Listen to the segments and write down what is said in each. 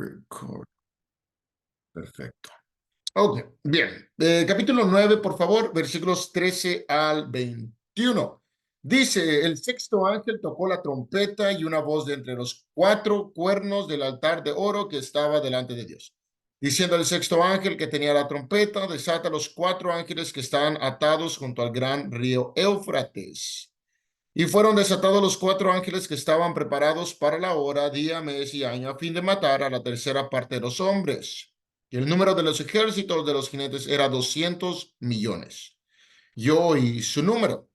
Record. Perfecto. Ok, bien. Capítulo 9, por favor, versículos 13 al 21. Dice, el sexto ángel tocó la trompeta y una voz de entre los cuatro cuernos del altar de oro que estaba delante de Dios. Diciendo el sexto ángel que tenía la trompeta, desata los cuatro ángeles que están atados junto al gran río Éufrates. Y fueron desatados los cuatro ángeles que estaban preparados para la hora, día, mes y año, a fin de matar a la tercera parte de los hombres. Y el número de los ejércitos de los jinetes era 200 millones. Yo oí su número.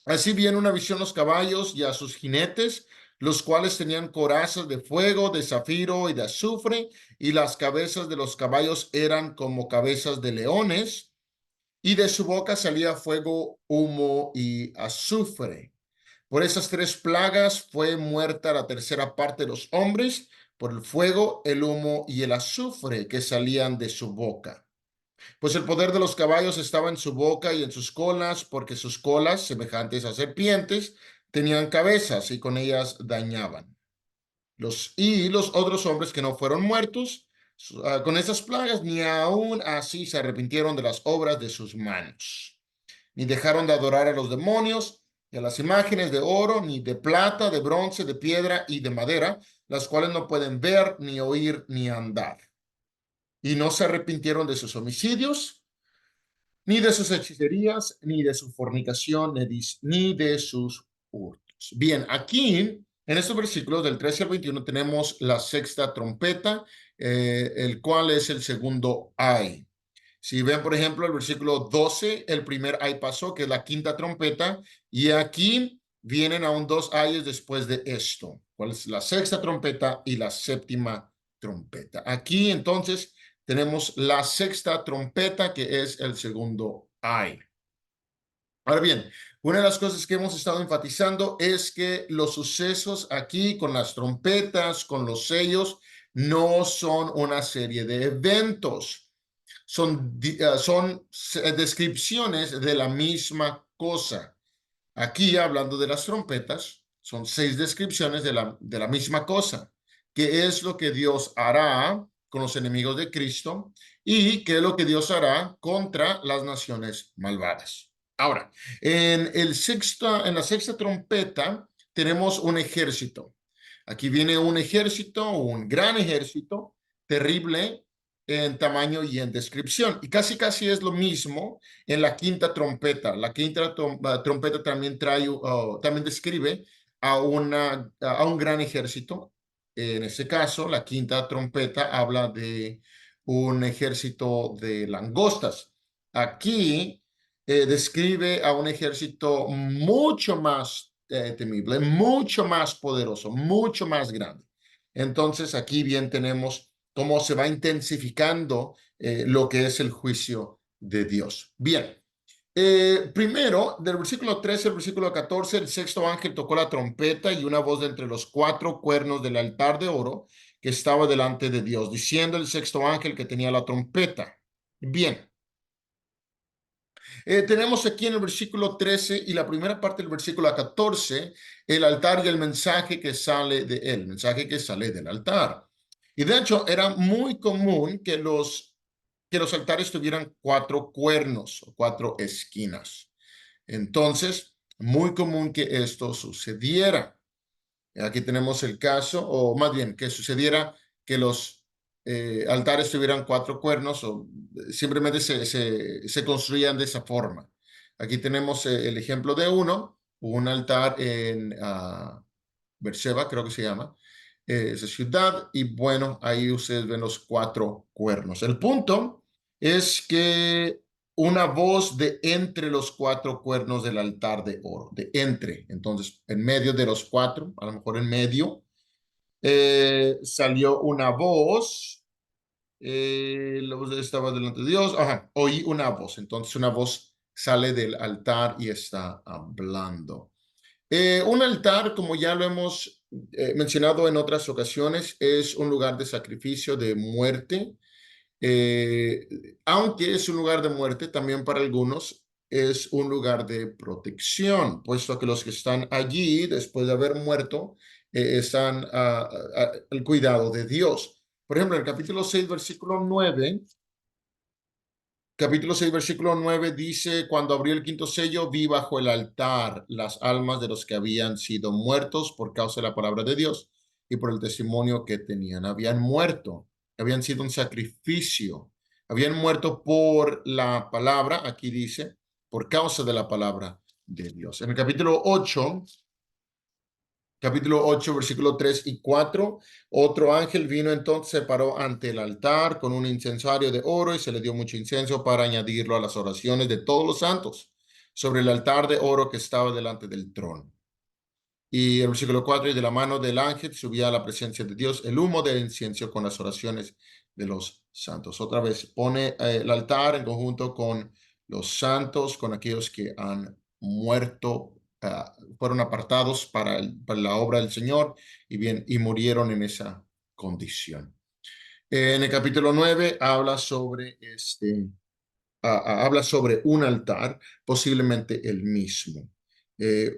Así vi en una visión los caballos y a sus jinetes, los cuales tenían corazas de fuego, de zafiro y de azufre, y las cabezas de los caballos eran como cabezas de leones, y de su boca salía fuego, humo y azufre. Por esas tres plagas fue muerta la tercera parte de los hombres, por el fuego, el humo y el azufre que salían de su boca. Pues el poder de los caballos estaba en su boca y en sus colas, porque sus colas, semejantes a serpientes, tenían cabezas y con ellas dañaban. Los otros hombres que no fueron muertos con esas plagas, ni aún así se arrepintieron de las obras de sus manos, ni dejaron de adorar a los demonios y a las imágenes de oro, ni de plata, de bronce, de piedra y de madera, las cuales no pueden ver, ni oír, ni andar. Y no se arrepintieron de sus homicidios, ni de sus hechicerías, ni de su fornicación, ni de sus hurtos. Bien, aquí en estos versículos del 13 al 21 tenemos la sexta trompeta, el cual es el segundo ay. Si ven, por ejemplo, el versículo 12, el primer ay pasó, que es la quinta trompeta, y aquí vienen aún dos ayes después de esto, cuál es la sexta trompeta y la séptima trompeta. Aquí entonces tenemos la sexta trompeta, que es el segundo ay. Ahora bien, una de las cosas que hemos estado enfatizando es que los sucesos aquí con las trompetas, con los sellos, no son una serie de eventos, son descripciones de la misma cosa. Aquí, hablando de las trompetas, son 6 descripciones de la misma cosa. ¿Qué es lo que Dios hará con los enemigos de Cristo? ¿Y qué es lo que Dios hará contra las naciones malvadas? Ahora, en la sexta trompeta tenemos un ejército. Aquí viene un ejército, un gran ejército, terrible en tamaño y en descripción. Y casi es lo mismo en la quinta trompeta. La quinta trompeta también también describe a un gran ejército. En este caso, la quinta trompeta habla de un ejército de langostas. Aquí describe a un ejército mucho más temible, mucho más poderoso, mucho más grande. Entonces, aquí bien tenemos cómo se va intensificando lo que es el juicio de Dios. Bien, primero, del versículo 13 al versículo 14, el sexto ángel tocó la trompeta y una voz de entre los cuatro cuernos del altar de oro que estaba delante de Dios, diciendo el sexto ángel que tenía la trompeta. Bien, tenemos aquí en el versículo 13 y la primera parte del versículo 14, el altar y el mensaje que sale de él, el mensaje que sale del altar. Y de hecho, era muy común que los altares tuvieran cuatro cuernos o cuatro esquinas. Entonces, muy común que esto sucediera. Aquí tenemos el caso, o más bien, que sucediera que los altares tuvieran cuatro cuernos o simplemente se construían de esa forma. Aquí tenemos el ejemplo de un altar en Beersheba, creo que se llama, esa ciudad, y bueno, ahí ustedes ven los cuatro cuernos. El punto es que una voz de entre los cuatro cuernos del altar de oro, de entre, entonces en medio de los cuatro, a lo mejor en medio, salió una voz, la voz estaba delante de Dios, ajá, oí una voz, entonces una voz sale del altar y está hablando. Un altar, como ya lo hemos mencionado en otras ocasiones, es un lugar de sacrificio, de muerte. Eh, Aunque es un lugar de muerte, también para algunos es un lugar de protección, puesto que los que están allí, después de haber muerto, están al cuidado de Dios. Por ejemplo, en el capítulo 6, versículo 9, capítulo 6, versículo 9 dice, cuando abrió el quinto sello, vi bajo el altar las almas de los que habían sido muertos por causa de la palabra de Dios y por el testimonio que tenían. Habían muerto, habían sido un sacrificio, habían muerto por la palabra, aquí dice, por causa de la palabra de Dios. En el capítulo 8, versículo 3 y 4, otro ángel vino entonces, se paró ante el altar con un incensario de oro y se le dio mucho incienso para añadirlo a las oraciones de todos los santos sobre el altar de oro que estaba delante del trono. Y el versículo 4, y de la mano del ángel subía a la presencia de Dios el humo del incienso con las oraciones de los santos. Otra vez pone el altar en conjunto con los santos, con aquellos que han muerto, fueron apartados para la obra del Señor y murieron en esa condición. En el capítulo 9 habla sobre habla sobre un altar, posiblemente el mismo.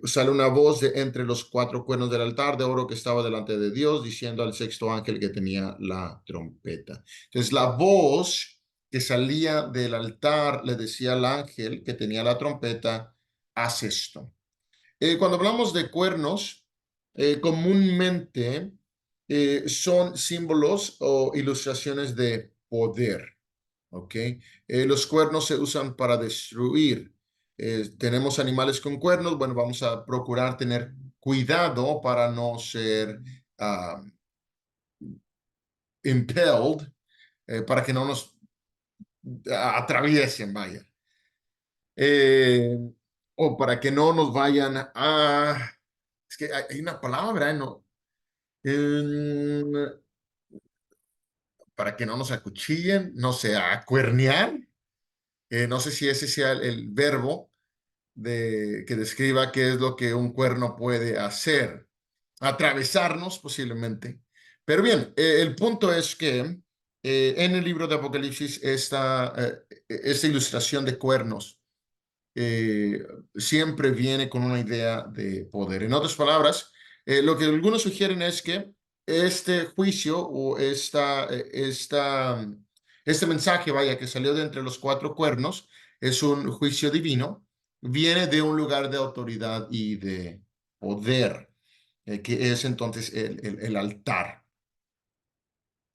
Sale una voz de entre los cuatro cuernos del altar de oro que estaba delante de Dios, diciendo al sexto ángel que tenía la trompeta. Entonces, la voz que salía del altar le decía al ángel que tenía la trompeta, haz esto. Cuando hablamos de cuernos, comúnmente son símbolos o ilustraciones de poder. ¿Ok? Los cuernos se usan para destruir. Tenemos animales con cuernos, bueno, vamos a procurar tener cuidado para no ser uh, impelled, para que no nos atraviesen, vaya. Eh, o para que no nos vayan a... Es que hay una palabra, ¿no? Para que no nos acuchillen, no sé, a cuernear. No sé si ese sea el verbo que describa qué es lo que un cuerno puede hacer. Atravesarnos posiblemente. Pero bien, el punto es que en el libro de Apocalipsis esta ilustración de cuernos eh, siempre viene con una idea de poder. En otras palabras, lo que algunos sugieren es que este juicio o este mensaje, vaya, que salió de entre los cuatro cuernos, es un juicio divino, viene de un lugar de autoridad y de poder, que es entonces el altar.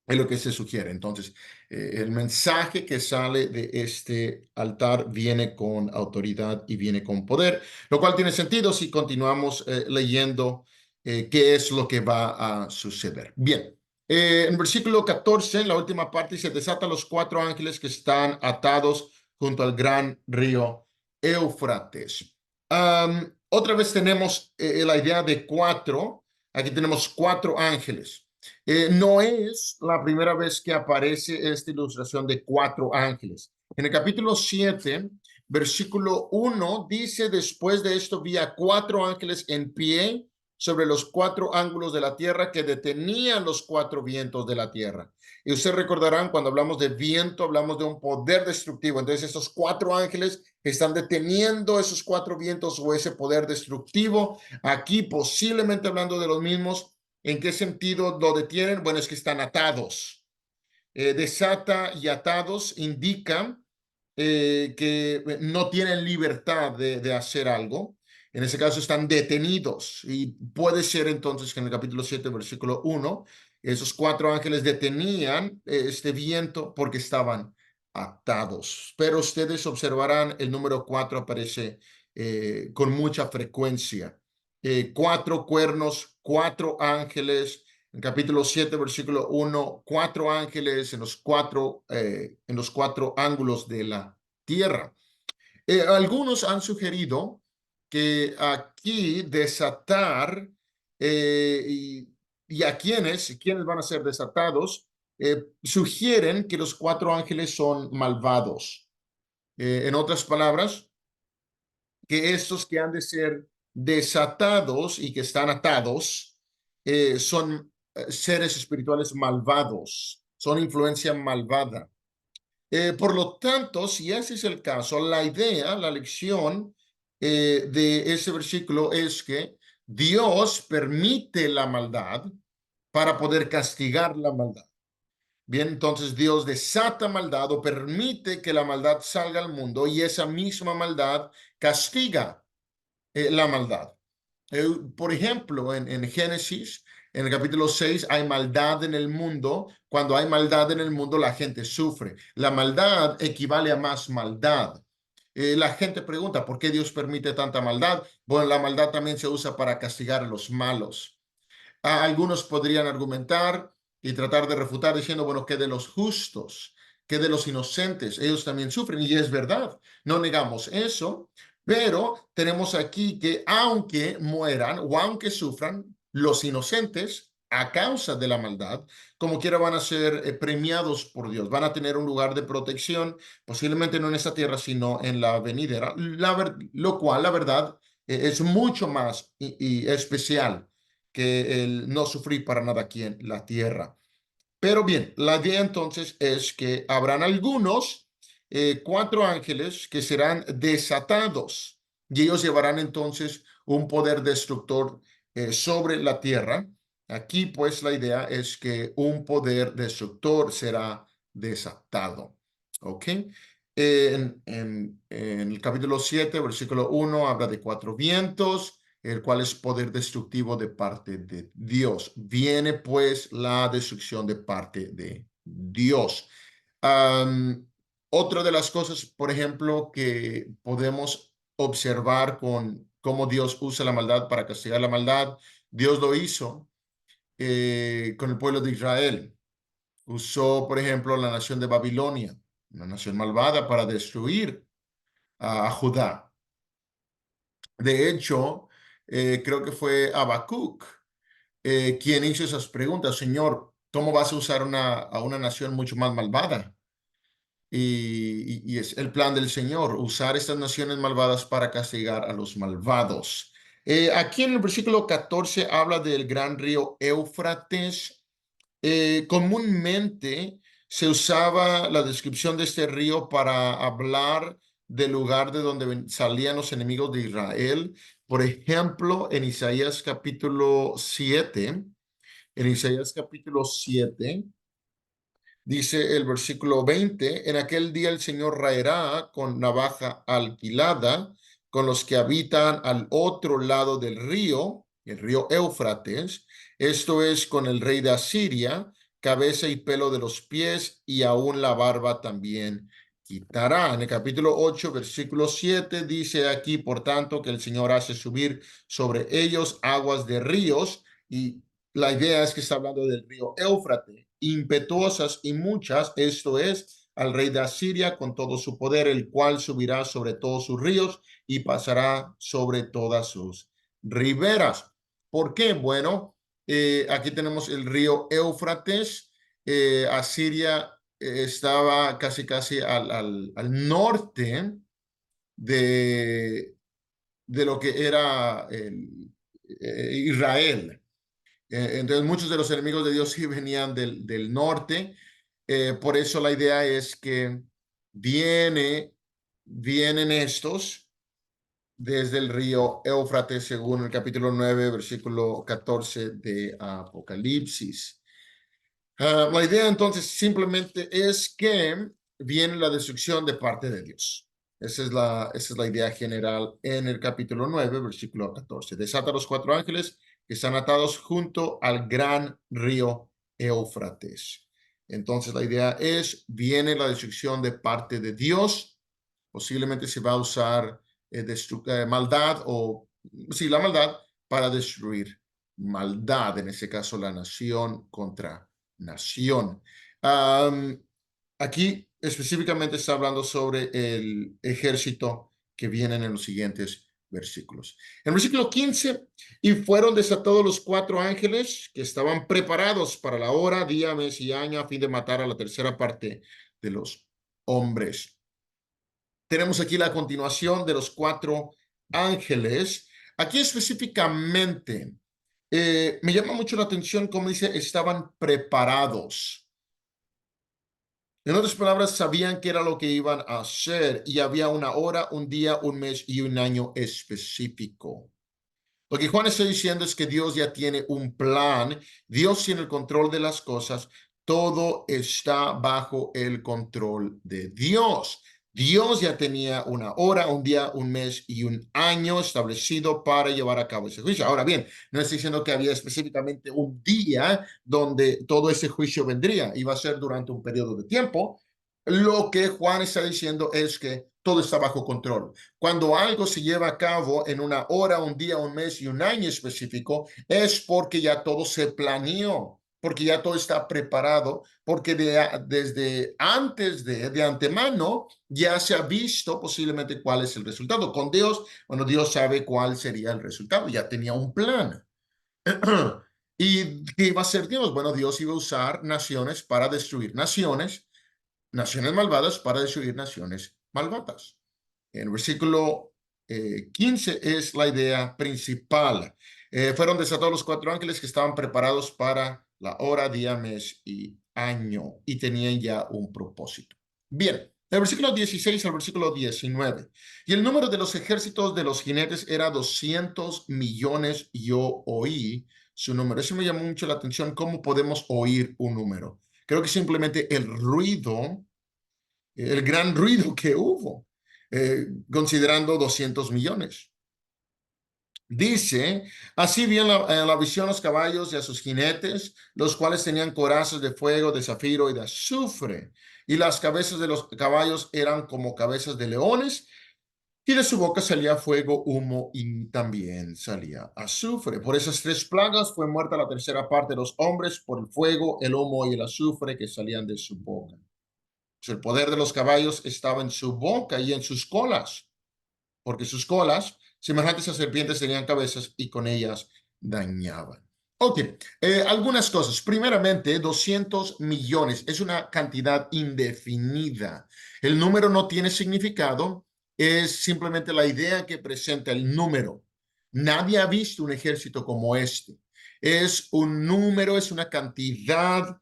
Es lo que se sugiere. Entonces, el mensaje que sale de este altar viene con autoridad y viene con poder, lo cual tiene sentido si continuamos leyendo qué es lo que va a suceder. Bien, en versículo 14, en la última parte, se desatan los cuatro ángeles que están atados junto al gran río Éufrates. Otra vez tenemos la idea de cuatro. Aquí tenemos cuatro ángeles. No es la primera vez que aparece esta ilustración de cuatro ángeles. En el capítulo 7, versículo 1, dice, después de esto vi a cuatro ángeles en pie sobre los cuatro ángulos de la tierra que detenían los cuatro vientos de la tierra. Y ustedes recordarán, cuando hablamos de viento, hablamos de un poder destructivo. Entonces, estos cuatro ángeles están deteniendo esos cuatro vientos o ese poder destructivo. Aquí, posiblemente hablando de los mismos. ¿En qué sentido lo detienen? Bueno, es que están atados. Desata y atados indican que no tienen libertad de hacer algo. En ese caso están detenidos. Y puede ser entonces que en el capítulo 7, versículo 1, esos cuatro ángeles detenían este viento porque estaban atados. Pero ustedes observarán el número 4 aparece con mucha frecuencia. Cuatro cuernos, cuatro ángeles. En capítulo 7, versículo 1, cuatro ángeles en los cuatro ángulos de la tierra. Algunos han sugerido que aquí desatar y a quienes van a ser desatados, sugieren que los cuatro ángeles son malvados. En otras palabras, que estos que han de ser desatados y que están atados son seres espirituales malvados, son influencia malvada. Por lo tanto, si ese es el caso, la idea, la lección de ese versículo es que Dios permite la maldad para poder castigar la maldad. Bien, entonces Dios desata maldad o permite que la maldad salga al mundo y esa misma maldad castiga la maldad. Por ejemplo, en Génesis, en el capítulo 6, hay maldad en el mundo. Cuando hay maldad en el mundo, la gente sufre. La maldad equivale a más maldad. La gente pregunta, ¿por qué Dios permite tanta maldad? Bueno, la maldad también se usa para castigar a los malos. Algunos podrían argumentar y tratar de refutar diciendo, bueno, que de los justos, que de los inocentes, ellos también sufren. Y es verdad, no negamos eso, pero tenemos aquí que aunque mueran o aunque sufran, los inocentes a causa de la maldad, como quiera van a ser premiados por Dios, van a tener un lugar de protección, posiblemente no en esta tierra, sino en la venidera, lo cual, la verdad, es mucho más y especial que el no sufrir para nada aquí en la tierra. Pero bien, la idea entonces es que habrán algunos, cuatro ángeles que serán desatados y ellos llevarán entonces un poder destructor sobre la tierra. Aquí pues la idea es que un poder destructor será desatado. ¿Ok? En el capítulo 7, versículo 1, habla de cuatro vientos, el cual es poder destructivo de parte de Dios. Viene pues la destrucción de parte de Dios. Um, Otra de las cosas, por ejemplo, que podemos observar con cómo Dios usa la maldad para castigar la maldad, Dios lo hizo con el pueblo de Israel. Usó, por ejemplo, la nación de Babilonia, una nación malvada, para destruir a Judá. De hecho, creo que fue Habacuc quien hizo esas preguntas. Señor, ¿cómo vas a usar a una nación mucho más malvada? Y es el plan del Señor, usar estas naciones malvadas para castigar a los malvados. Aquí en el versículo 14 habla del gran río Éufrates. Comúnmente se usaba la descripción de este río para hablar del lugar de donde salían los enemigos de Israel. Por ejemplo, en Isaías capítulo 7, en Isaías capítulo 7, dice el versículo 20, en aquel día el Señor raerá con navaja alquilada con los que habitan al otro lado del río, el río Éufrates, esto es con el rey de Asiria, cabeza y pelo de los pies y aún la barba también quitará. En el capítulo 8, versículo 7 dice aquí, por tanto, que el Señor hace subir sobre ellos aguas de ríos y la idea es que está hablando del río Éufrates, impetuosas y muchas, esto es, al rey de Asiria con todo su poder, el cual subirá sobre todos sus ríos y pasará sobre todas sus riberas. ¿Por qué? Bueno, aquí tenemos el río Éufrates. Asiria estaba casi al norte de, de lo que era Israel. Entonces muchos de los enemigos de Dios sí venían del norte. Por eso la idea es que viene, vienen estos desde el río Éufrates, según el capítulo 9, versículo 14 de Apocalipsis. La idea entonces simplemente es que viene la destrucción de parte de Dios. Esa es la idea general en el capítulo 9, versículo 14. Desata a los cuatro ángeles que están atados junto al gran río Éufrates. Entonces la idea es, viene la destrucción de parte de Dios. Posiblemente se va a usar maldad o, sí, la maldad para destruir maldad, en ese caso la nación contra nación. Aquí específicamente está hablando sobre el ejército que vienen en los siguientes versículos. En el versículo 15, y fueron desatados los cuatro ángeles que estaban preparados para la hora, día, mes y año a fin de matar a la tercera parte de los hombres. Tenemos aquí la continuación de los cuatro ángeles. Aquí específicamente me llama mucho la atención cómo dice, estaban preparados. En otras palabras, sabían qué era lo que iban a hacer y había una hora, un día, un mes y un año específico. Lo que Juan está diciendo es que Dios ya tiene un plan, Dios tiene el control de las cosas, todo está bajo el control de Dios. Dios ya tenía una hora, un día, un mes y un año establecido para llevar a cabo ese juicio. Ahora bien, no estoy diciendo que había específicamente un día donde todo ese juicio vendría, iba a ser durante un periodo de tiempo. Lo que Juan está diciendo es que todo está bajo control. Cuando algo se lleva a cabo en una hora, un día, un mes y un año específico, es porque ya todo se planeó, porque ya todo está preparado, porque desde antes de antemano ya se ha visto posiblemente cuál es el resultado. Con Dios, bueno, Dios sabe cuál sería el resultado, ya tenía un plan. ¿Y qué iba a hacer Dios? Bueno, Dios iba a usar naciones para destruir naciones malvadas para destruir naciones malvadas. En el versículo 15 es la idea principal. Fueron desatados los cuatro ángeles que estaban preparados para la hora, día, mes y año y tenían ya un propósito. Bien, del versículo 16 al versículo 19. Y el número de los ejércitos de los jinetes era 200 millones. Yo oí su número. Eso me llamó mucho la atención. ¿Cómo podemos oír un número? Creo que simplemente el ruido, el gran ruido que hubo, considerando 200 millones. Dice, así vi en la visión los caballos y a sus jinetes, los cuales tenían corazas de fuego, de zafiro y de azufre, y las cabezas de los caballos eran como cabezas de leones, y de su boca salía fuego, humo y también salía azufre. Por esas tres plagas fue muerta la tercera parte de los hombres por el fuego, el humo y el azufre que salían de su boca. Pues el poder de los caballos estaba en su boca y en sus colas, porque sus colas, semejantes a serpientes, tenían cabezas y con ellas dañaban. Ok, algunas cosas. Primeramente, 200 millones es una cantidad indefinida. El número no tiene significado, es simplemente la idea que presenta el número. Nadie ha visto un ejército como este. Es un número, es una cantidad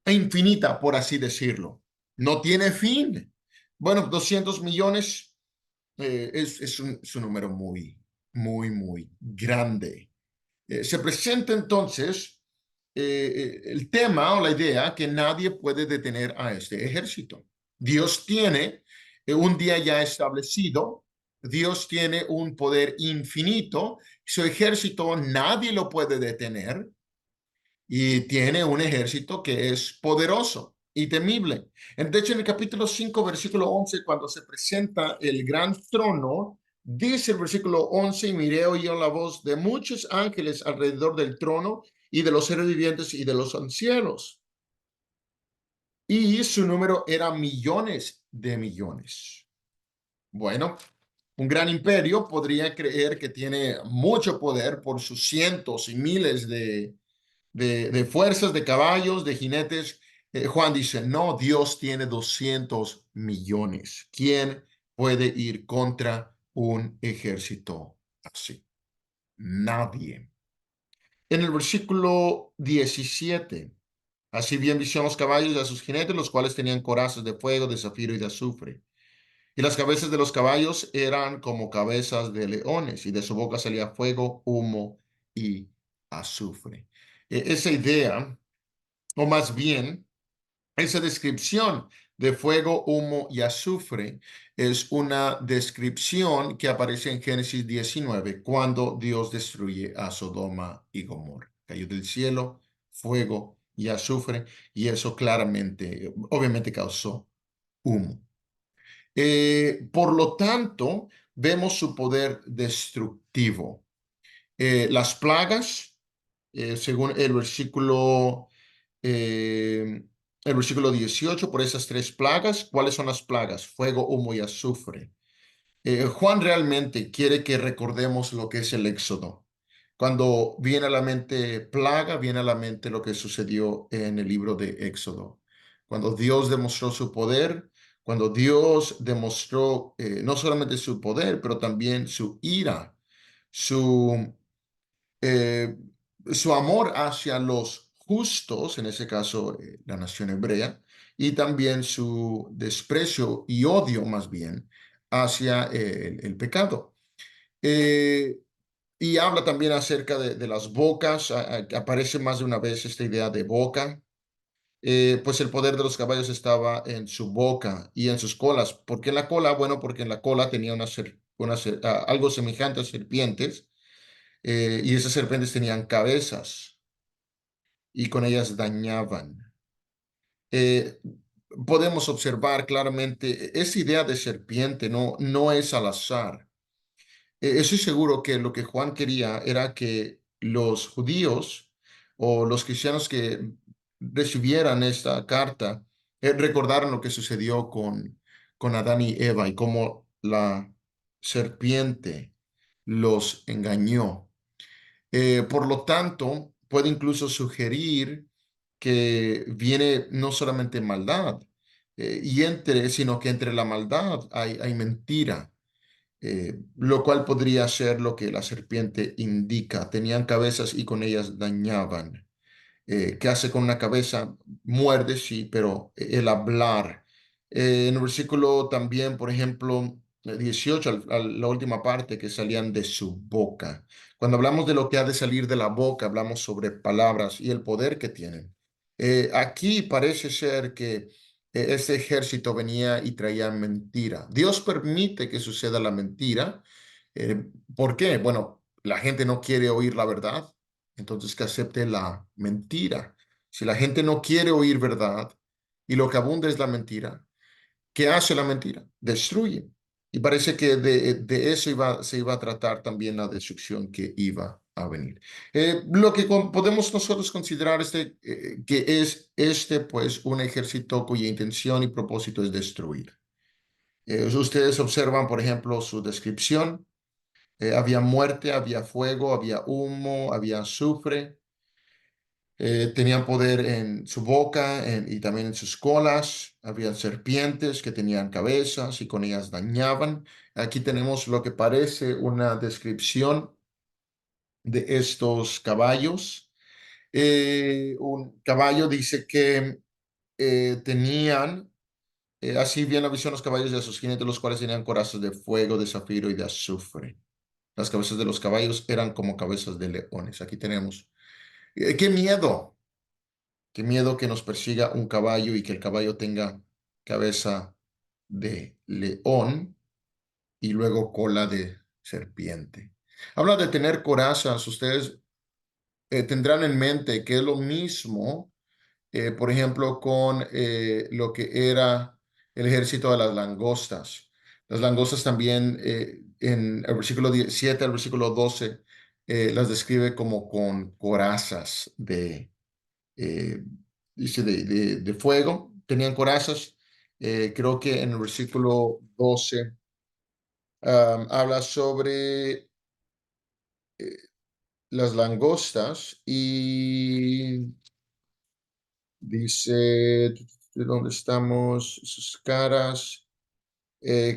infinita, por así decirlo. No tiene fin. Bueno, 200 millones es un número muy grande. Se presenta entonces el tema o la idea que nadie puede detener a este ejército. Dios tiene un día ya establecido, Dios tiene un poder infinito, su ejército nadie lo puede detener y tiene un ejército que es poderoso y temible. De hecho, en el capítulo 5, versículo 11, cuando se presenta el gran trono, dice el versículo 11, y miré oí la voz de muchos ángeles alrededor del trono y de los seres vivientes y de los ancianos. Y su número era millones de millones. Bueno, un gran imperio podría creer que tiene mucho poder por sus cientos y miles de fuerzas, de caballos, de jinetes. Juan dice, no, Dios tiene 200 millones. ¿Quién puede ir contra un ejército así? Nadie. En el versículo 17, así bien visión los caballos y a sus jinetes, los cuales tenían corazas de fuego, de zafiro y de azufre. Y las cabezas de los caballos eran como cabezas de leones, y de su boca salía fuego, humo y azufre. Esa idea, o más bien, esa descripción de fuego, humo y azufre es una descripción que aparece en Génesis 19, cuando Dios destruye a Sodoma y Gomorra. Cayó del cielo fuego y azufre, y eso claramente, obviamente causó humo. Por lo tanto, vemos su poder destructivo. Las plagas, según el versículo 18, por esas tres plagas, ¿cuáles son las plagas? Fuego, humo y azufre. Juan realmente quiere que recordemos lo que es el Éxodo. Cuando viene a la mente plaga, viene a la mente lo que sucedió en el libro de Éxodo. Cuando Dios demostró su poder, cuando Dios demostró no solamente su poder, pero también su ira, su, eh, su amor hacia los justos, en ese caso la nación hebrea, y también su desprecio y odio más bien hacia el pecado. Eh, Y habla también acerca de las bocas. Aparece más de una vez esta idea de boca. Pues el poder de los caballos estaba en su boca y en sus colas. ¿Por qué en la cola? Bueno, porque en la cola tenía algo semejante a serpientes, y esas serpientes tenían cabezas y con ellas dañaban. Eh, Podemos observar claramente esa idea de serpiente no es al azar. Estoy seguro que lo que Juan quería era que los judíos o los cristianos que recibieran esta carta recordaran lo que sucedió con Adán y Eva y cómo la serpiente los engañó. Por lo tanto, puede incluso sugerir que viene no solamente maldad, sino que entre la maldad hay mentira, lo cual podría ser lo que la serpiente indica. Tenían cabezas y con ellas dañaban. ¿Qué hace con una cabeza? Muerde, sí, pero el hablar. En el versículo también, por ejemplo, 18, la última parte, que salían de su boca. Cuando hablamos de lo que ha de salir de la boca, hablamos sobre palabras y el poder que tienen. Aquí parece ser que este ejército venía y traía mentira. Dios permite que suceda la mentira. Eh, ¿Por qué? Bueno, la gente no quiere oír la verdad, entonces que acepte la mentira. Si la gente no quiere oír verdad y lo que abunda es la mentira, ¿qué hace la mentira? Destruye. Y parece que de eso se iba a tratar también la destrucción que iba a venir. Lo que podemos nosotros considerar que es pues, un ejército cuya intención y propósito es destruir. Ustedes observan, por ejemplo, su descripción. Había muerte, había fuego, había humo, había azufre. Tenían poder en su boca y también en sus colas. Había serpientes que tenían cabezas y con ellas dañaban. Aquí tenemos lo que parece una descripción de estos caballos. Un caballo dice que tenían, así bien la visión los caballos de sus jinetes, los cuales tenían corazas de fuego, de zafiro y de azufre. Las cabezas de los caballos eran como cabezas de leones. Aquí tenemos. ¡Qué miedo! Qué miedo que nos persiga un caballo y que el caballo tenga cabeza de león y luego cola de serpiente. Habla de tener corazas. Ustedes tendrán en mente que es lo mismo, por ejemplo, con lo que era el ejército de las langostas. Las langostas también, en el versículo 7 al versículo 12, las describe como con corazas eh, dice, de fuego, tenían corazas. Creo que en el versículo 12 habla sobre las langostas y dice, ¿de dónde estamos? Sus caras,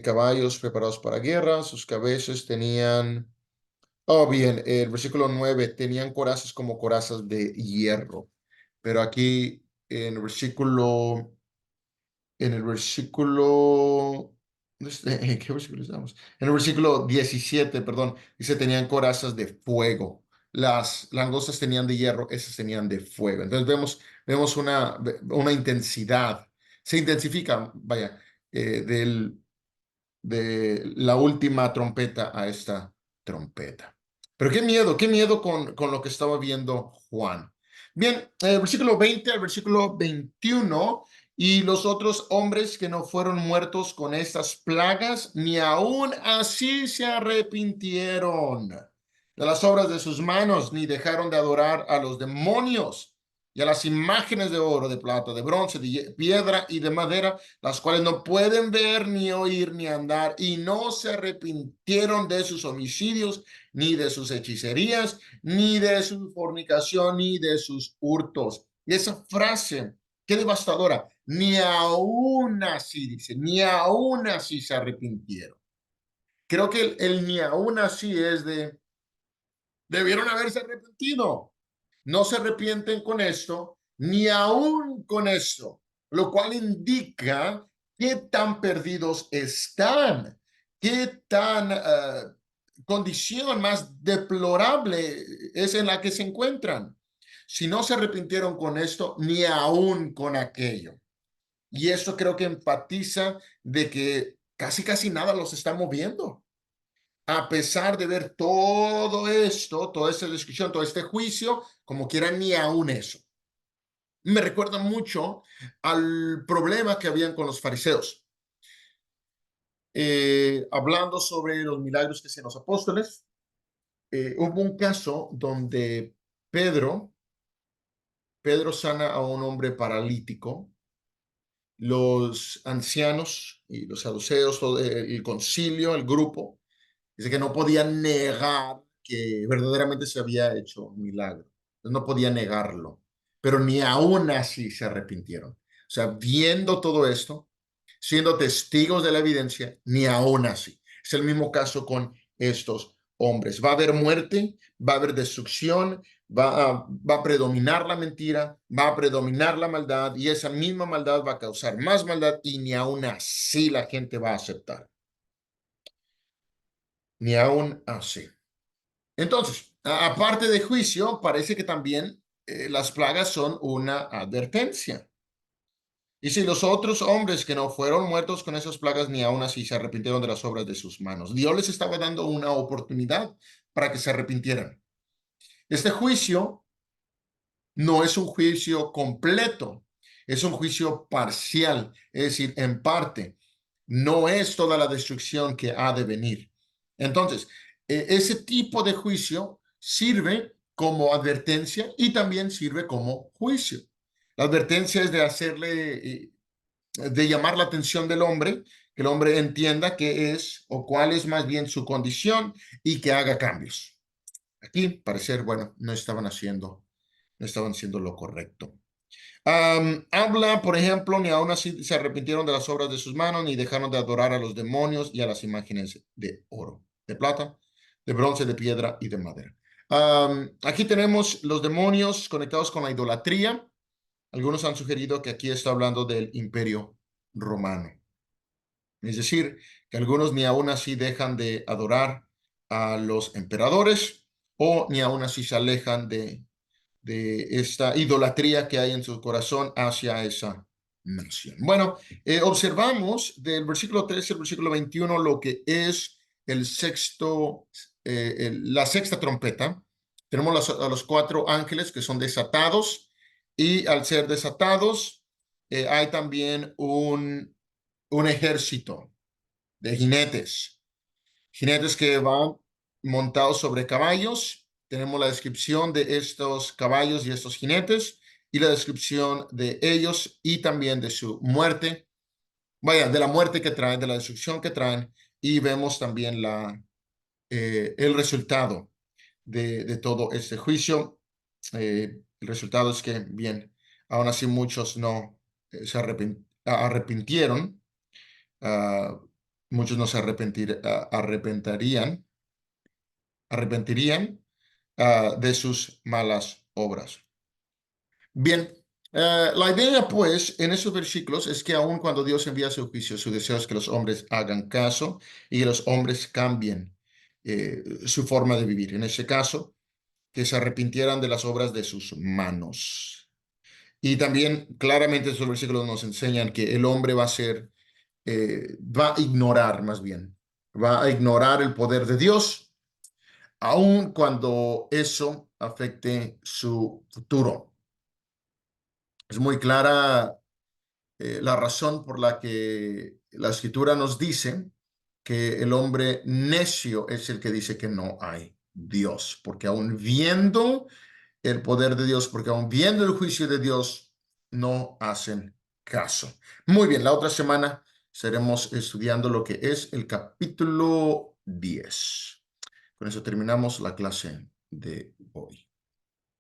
caballos preparados para guerra, sus cabezas tenían, oh bien, el versículo 9, tenían corazas como corazas de hierro, pero aquí en el versículo, ¿en qué versículo estamos? En el versículo 17, perdón, dice tenían corazas de fuego. Las langostas tenían de hierro, esas tenían de fuego. Entonces vemos una intensidad. Se intensifica, vaya, de la última trompeta a esta trompeta. Pero qué miedo con lo que estaba viendo Juan. Bien, versículo 20 al versículo 21, y los otros hombres que no fueron muertos con estas plagas, ni aún así se arrepintieron de las obras de sus manos, ni dejaron de adorar a los demonios y a las imágenes de oro, de plata, de bronce, de piedra y de madera, las cuales no pueden ver, ni oír, ni andar, y no se arrepintieron de sus homicidios, ni de sus hechicerías, ni de su fornicación, ni de sus hurtos. Y esa frase, qué devastadora, ni aún así, dice, ni aún así se arrepintieron. Creo que el ni aún así es debieron haberse arrepentido. No se arrepienten con esto, ni aún con esto, lo cual indica qué tan perdidos están, qué tan condición más deplorable es en la que se encuentran. Si no se arrepintieron con esto, ni aún con aquello. Y esto creo que enfatiza de que casi nada los está moviendo. A pesar de ver todo esto, toda esta discusión, todo este juicio, como quieran, ni aún eso. Me recuerda mucho al problema que habían con los fariseos. Hablando sobre los milagros que hacían los apóstoles, hubo un caso donde Pedro, Pedro sana a un hombre paralítico. Los ancianos y los saduceos, todo el concilio, el grupo, dice que no podían negar que verdaderamente se había hecho un milagro. No podía negarlo, pero ni aún así se arrepintieron. O sea, viendo todo esto, siendo testigos de la evidencia, ni aún así. Es el mismo caso con estos hombres. Va a haber muerte, va a haber destrucción, va a predominar la mentira, va a predominar la maldad y esa misma maldad va a causar más maldad y ni aún así la gente va a aceptar. Ni aún así. Entonces, aparte de juicio, parece que también las plagas son una advertencia. Y si los otros hombres que no fueron muertos con esas plagas, ni aún así se arrepintieron de las obras de sus manos. Dios les estaba dando una oportunidad para que se arrepintieran. Este juicio no es un juicio completo, es un juicio parcial, es decir, en parte. No es toda la destrucción que ha de venir. Entonces, ese tipo de juicio sirve como advertencia y también sirve como juicio. La advertencia es de hacerle, de llamar la atención del hombre, que el hombre entienda qué es o cuál es más bien su condición y que haga cambios. Aquí, parecer, bueno, no estaban haciendo lo correcto. Habla, por ejemplo, ni aún así se arrepintieron de las obras de sus manos, ni dejaron de adorar a los demonios y a las imágenes de oro, de plata, de bronce, de piedra y de madera. Aquí tenemos los demonios conectados con la idolatría. Algunos han sugerido que aquí está hablando del imperio romano. Es decir, que algunos ni aún así dejan de adorar a los emperadores o ni aún así se alejan de esta idolatría que hay en su corazón hacia esa nación. Bueno, observamos del versículo 13 al versículo 21 lo que es el sexto, la sexta trompeta. Tenemos a los cuatro ángeles que son desatados y al ser desatados hay también un ejército de jinetes, jinetes que van montados sobre caballos. Tenemos la descripción de estos caballos y estos jinetes y la descripción de ellos y también de su muerte, vaya, de la muerte que traen, de la destrucción que traen y vemos también el resultado de todo este juicio. El resultado es que, bien, aún así muchos no se arrepintieron. Uh, muchos no se arrepentirían de sus malas obras. Bien, la idea pues en esos versículos es que aun cuando Dios envía su juicio, su deseo es que los hombres hagan caso y que los hombres cambien su forma de vivir. En ese caso, que se arrepintieran de las obras de sus manos. Y también claramente esos versículos nos enseñan que el hombre va a ignorar más bien, va a ignorar el poder de Dios, aun cuando eso afecte su futuro. Es muy clara la razón por la que la escritura nos dice que el hombre necio es el que dice que no hay Dios, porque aun viendo el poder de Dios, porque aun viendo el juicio de Dios, no hacen caso. Muy bien, la otra semana estaremos estudiando lo que es el capítulo 10. Con eso terminamos la clase de hoy.